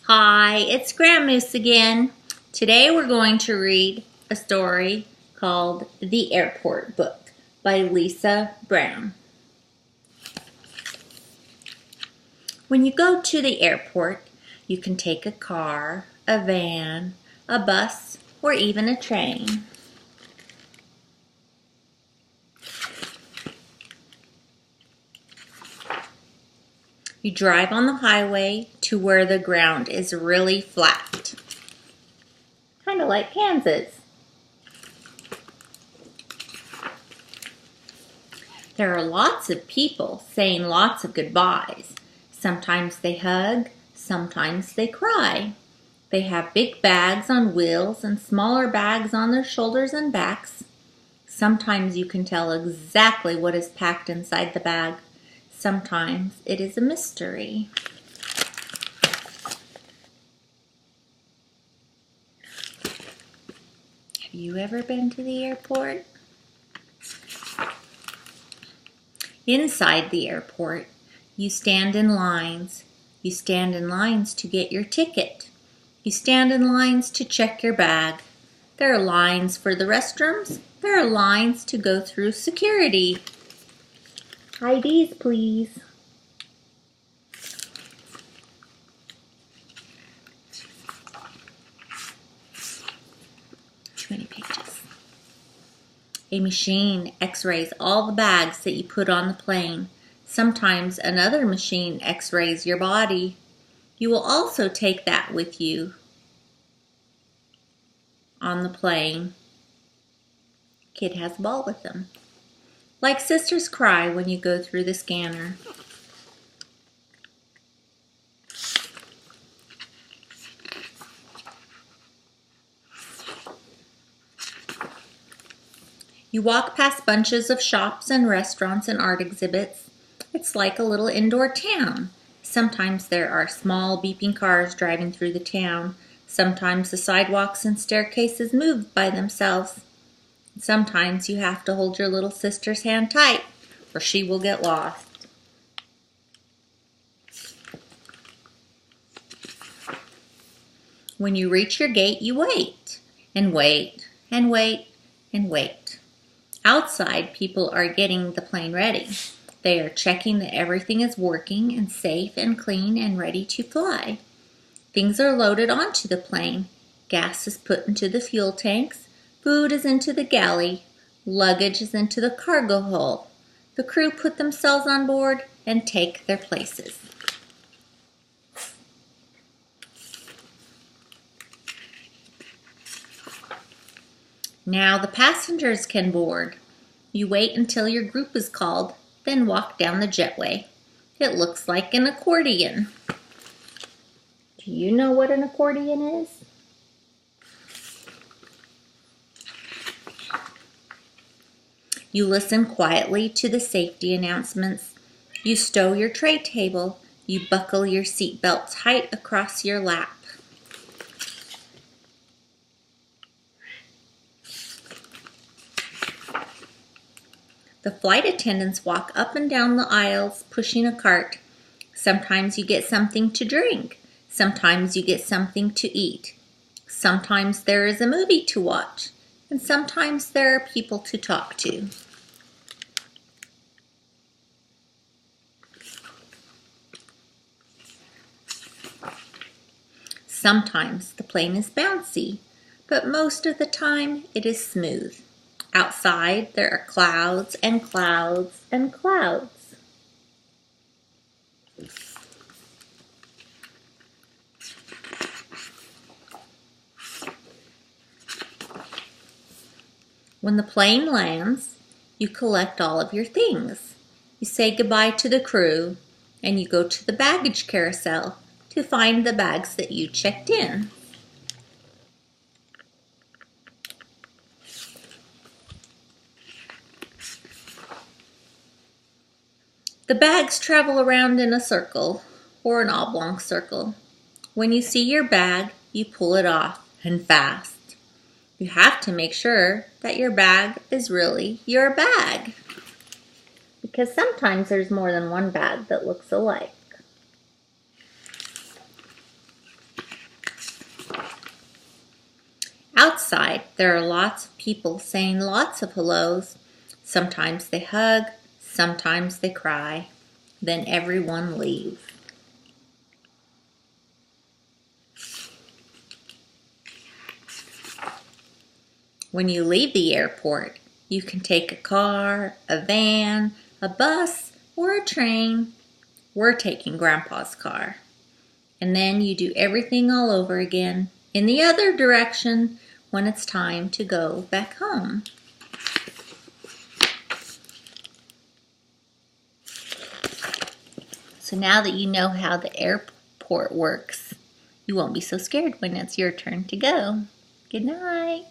Hi, it's GramMoose again. Today we're going to read a story called The Airport Book by Lisa Brown. When you go to the airport, you can take a car, a van, a bus, or even a train. You drive on the highway to where the ground is really flat. Kind of like Kansas. There are lots of people saying lots of goodbyes. Sometimes they hug, sometimes they cry. They have big bags on wheels and smaller bags on their shoulders and backs. Sometimes you can tell exactly what is packed inside the bag. Sometimes it is a mystery. Have you ever been to the airport? Inside the airport, you stand in lines. You stand in lines to get your ticket. You stand in lines to check your bag. There are lines for the restrooms. There are lines to go through security. IDs, please. Too many pages. A machine x-rays all the bags that you put on the plane. Sometimes another machine x-rays your body. You will also take that with you on the plane. Kid has a ball with them. Like sisters cry when you go through the scanner. You walk past bunches of shops and restaurants and art exhibits. It's like a little indoor town. Sometimes there are small beeping cars driving through the town. Sometimes the sidewalks and staircases move by themselves. Sometimes you have to hold your little sister's hand tight, or she will get lost. When you reach your gate, you wait, and wait, and wait, and wait. Outside, people are getting the plane ready. They are checking that everything is working and safe and clean and ready to fly. Things are loaded onto the plane. Gas is put into the fuel tanks. Food is into the galley. Luggage is into the cargo hold. The crew put themselves on board and take their places. Now the passengers can board. You wait until your group is called, then walk down the jetway. It looks like an accordion. Do you know what an accordion is? You listen quietly to the safety announcements. You stow your tray table. You buckle your seat belt tight across your lap. The flight attendants walk up and down the aisles pushing a cart. Sometimes you get something to drink. Sometimes you get something to eat. Sometimes there is a movie to watch. And sometimes there are people to talk to. Sometimes the plane is bouncy, but most of the time it is smooth. Outside there are clouds and clouds and clouds. When the plane lands, you collect all of your things. You say goodbye to the crew, and you go to the baggage carousel to find the bags that you checked in. The bags travel around in a circle or an oblong circle. When you see your bag, you pull it off, and fast. You have to make sure that your bag is really your bag, because sometimes there's more than one bag that looks alike. outside, there are lots of people saying lots of hellos. Sometimes they hug, sometimes they cry. Then everyone leaves. When you leave the airport, you can take a car, a van, a bus, or a train. We're taking Grandpa's car. And then you do everything all over again in the other direction when it's time to go back home. So now that you know how the airport works, you won't be so scared when it's your turn to go. Good night.